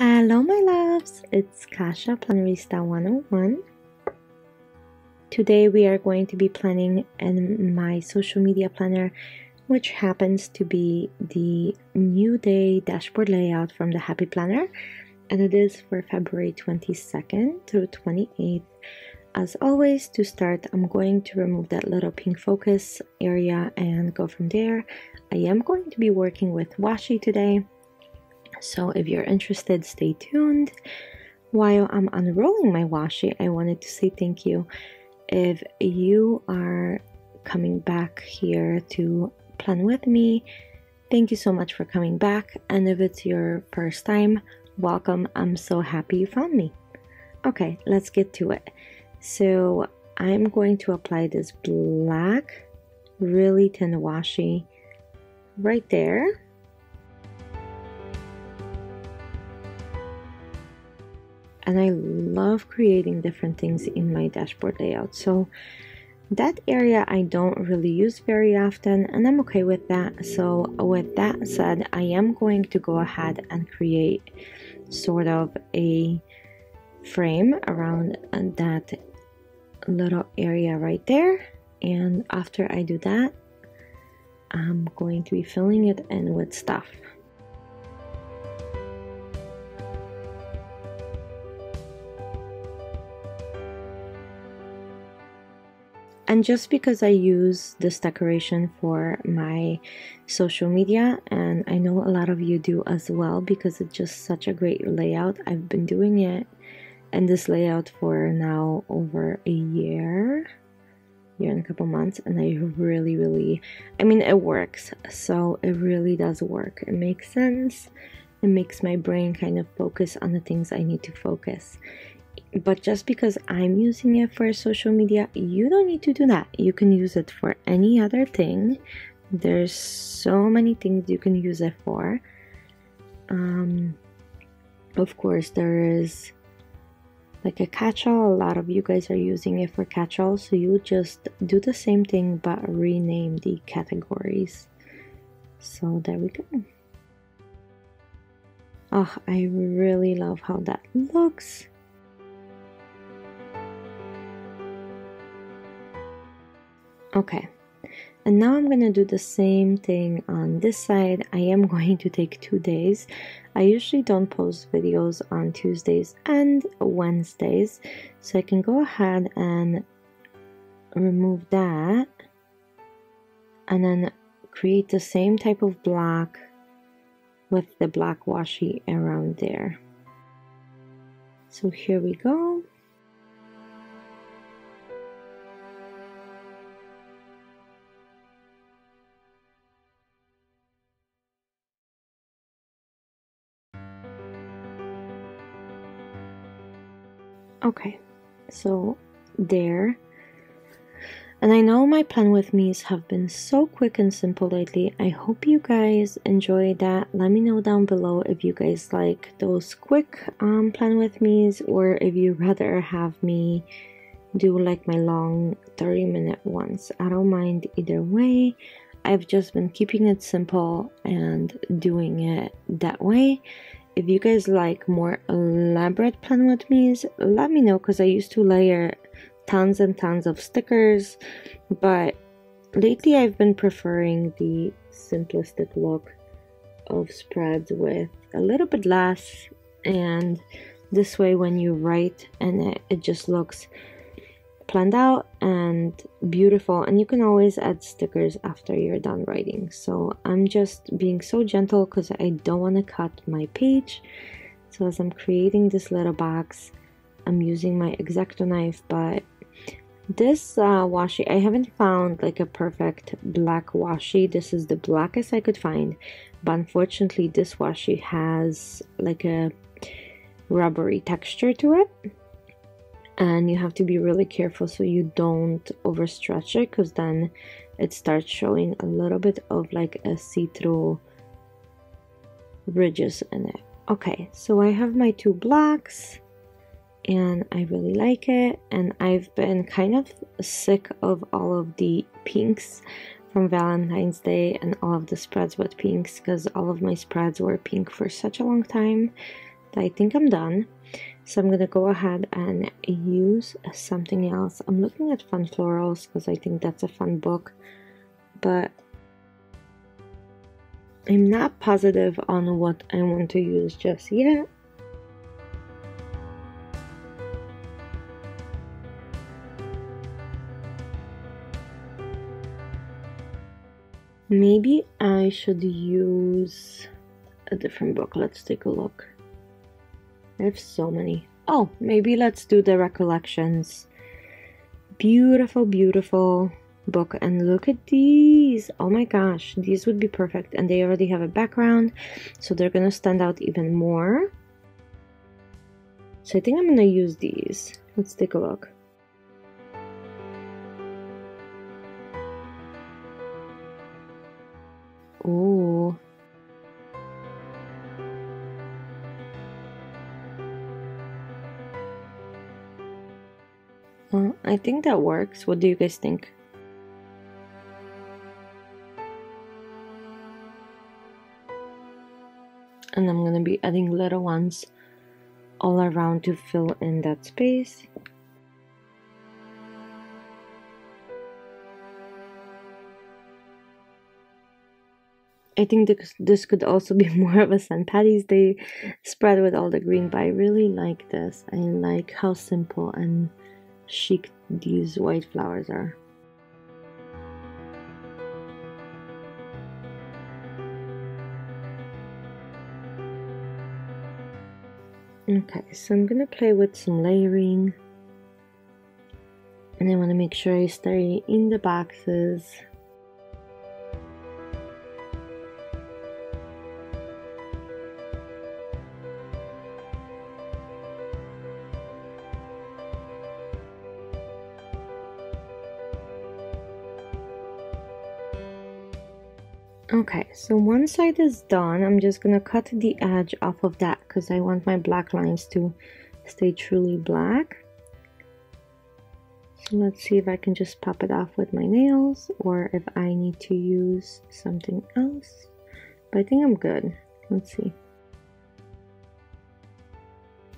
Hello my loves, it's Kasha Plannerista 101. Today we are going to be planning in my social media planner, which happens to be the New Day dashboard layout from the Happy Planner, and it is for February 22nd through 28th. As always, to start, I'm going to remove that little pink focus area and go from there. I am going to be working with washi today, so if you're interested, stay tuned. While I'm unrolling my washi, I wanted to say thank you. If you are coming back here to plan with me, thank you so much for coming back. And if it's your first time, welcome. I'm so happy you found me. Okay, let's get to it. So I'm going to apply this black, really thin washi right there. And I love creating different things in my dashboard layout. So that area I don't really use very often, and I'm okay with that. So with that said, I am going to go ahead and create sort of a frame around that little area right there. And after I do that, I'm going to be filling it in with stuff. And just because I use this decoration for my social media, and I know a lot of you do as well because it's just such a great layout. I've been doing it in this layout for now over a year and a couple months, and I really, I mean, it works. So it really does work. It makes sense. It makes my brain kind of focus on the things I need to focus. But just because I'm using it for social media, you don't need to do that. You can use it for any other thing. There's so many things you can use it for. Of course, there is like a catch-all. A lot of you guys are using it for catch-all, so you just do the same thing but rename the categories. So there we go. Oh, I really love how that looks. Okay, and now I'm gonna do the same thing on this side. I am going to take 2 days. I usually don't post videos on Tuesdays and Wednesdays, so I can go ahead and remove that and then create the same type of black with the black washi around there. So here we go. Okay, so there. And I know my plan with me's have been so quick and simple lately. I hope you guys enjoy that. Let me know down below if you guys like those quick plan with me's, or if you rather have me do like my long 30-minute ones. I don't mind either way. I've just been keeping it simple and doing it that way. If you guys like more elaborate plan with me's, let me know, because I used to layer tons and tons of stickers, but lately I've been preferring the simplistic look of spreads with a little bit less, and this way when you write and it just looks planned out and beautiful, and you can always add stickers after you're done writing. So I'm just being so gentle because I don't want to cut my page. So as I'm creating this little box, I'm using my X-Acto knife, but this washi, I haven't found like a perfect black washi. This is the blackest I could find, but unfortunately this washi has like a rubbery texture to it. And you have to be really careful so you don't overstretch it, because then it starts showing a little bit of like a see-through ridges in it. Okay, so I have my 2 blacks and I really like it. And I've been kind of sick of all of the pinks from Valentine's Day and all of the spreads with pinks, because all of my spreads were pink for such a long time. I think I'm done. So I'm gonna go ahead and use something else. I'm looking at Fun Florals because I think that's a fun book, but I'm not positive on what I want to use just yet. Maybe I should use a different book. Let's take a look. I have so many. Oh, maybe let's do the Recollections. Beautiful, beautiful book. And look at these. Oh my gosh, these would be perfect. And they already have a background, so they're gonna stand out even more. So I think I'm gonna use these. Let's take a look. Ooh. I think that works. What do you guys think? And I'm gonna be adding little ones all around to fill in that space. I think this could also be more of a sun patties. They spread with all the green, but I really like this. I like how simple and chic these white flowers are. Okay, so I'm gonna play with some layering, and I want to make sure I stay in the boxes. Okay, so one side is done. I'm just gonna cut the edge off of that because I want my black lines to stay truly black. So let's see if I can just pop it off with my nails or if I need to use something else. But I think I'm good. Let's see.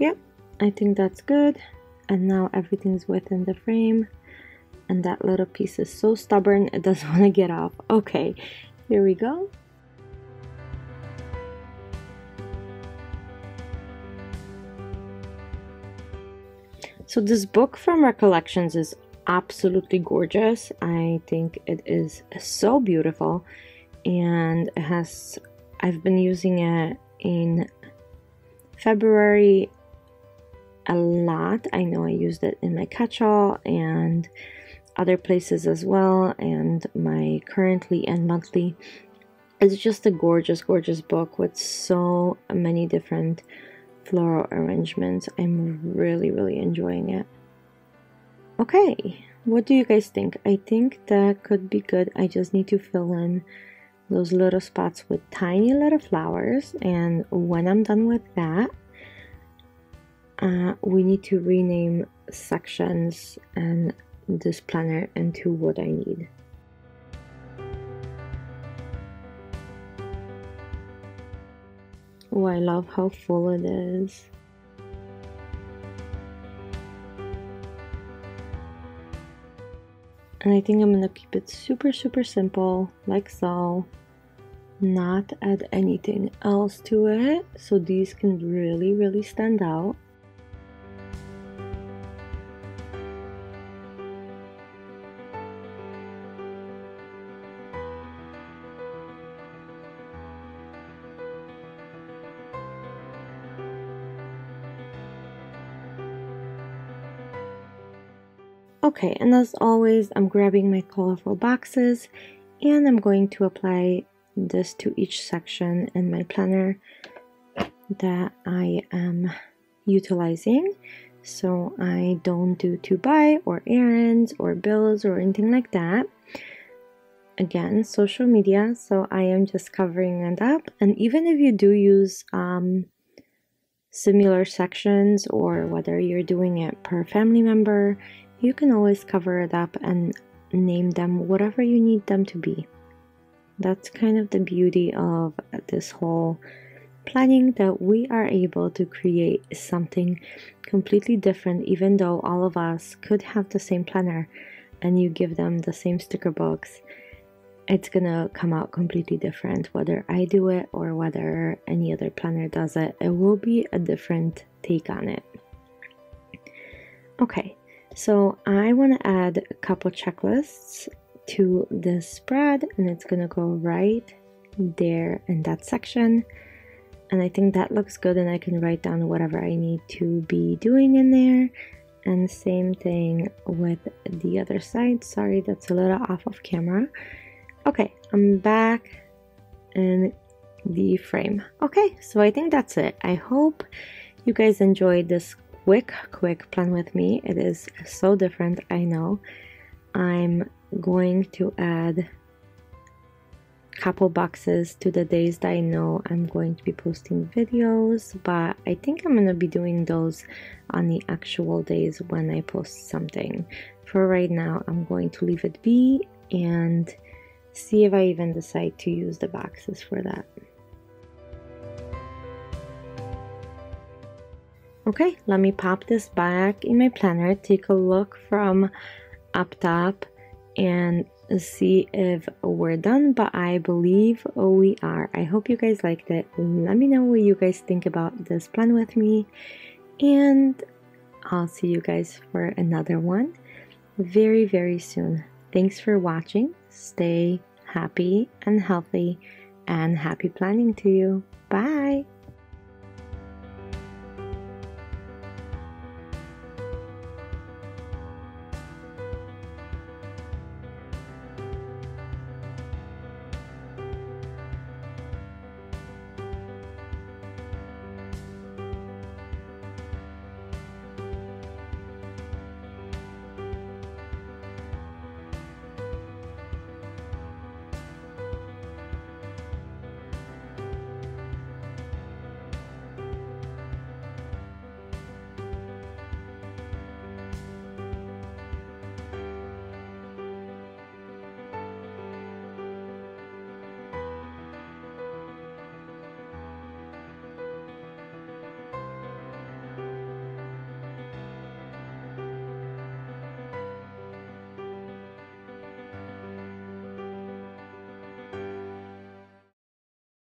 Yep, I think that's good. And now everything's within the frame. And that little piece is so stubborn, it doesn't want to get off. Okay. Here we go. So this book from Recollections is absolutely gorgeous. I think it is so beautiful, and it has, I've been using it in February a lot. I know I used it in my catch-all and other places as well, and my currently and monthly. It's just a gorgeous, gorgeous book with so many different floral arrangements. I'm really, really enjoying it. Okay, what do you guys think? I think that could be good. I just need to fill in those little spots with tiny little flowers, and when I'm done with that, we need to rename sections and this planner into what I need. Oh, I love how full it is. And I think I'm gonna keep it super, super simple, like so. Not add anything else to it, so these can really, really stand out. Okay, and as always, I'm grabbing my colorful boxes and I'm going to apply this to each section in my planner that I am utilizing, so I don't do to buy or errands or bills or anything like that. Again, social media, so I am just covering it up. And even if you do use similar sections, or whether you're doing it per family member, you can always cover it up and name them whatever you need them to be. That's kind of the beauty of this whole planning that we are able to create something completely different, even though all of us could have the same planner and you give them the same sticker books. It's gonna come out completely different, whether I do it or whether any other planner does it. It will be a different take on it. Okay, so I want to add a couple checklists to this spread, and it's gonna go right there in that section. And I think that looks good, and I can write down whatever I need to be doing in there. And same thing with the other side. Sorry, that's a little off of camera. Okay, I'm back in the frame. Okay, so I think that's it. I hope you guys enjoyed this quick plan with me. It is so different, I know. I'm going to add a couple boxes to the days that I know I'm going to be posting videos, but I think I'm going to be doing those on the actual days when I post something. For right now, I'm going to leave it be and see if I even decide to use the boxes for that. Okay, let me pop this back in my planner, take a look from up top and see if we're done, but I believe we are. I hope you guys liked it. Let me know what you guys think about this plan with me, and I'll see you guys for another one very, very soon. Thanks for watching. Stay happy and healthy, and happy planning to you. Bye!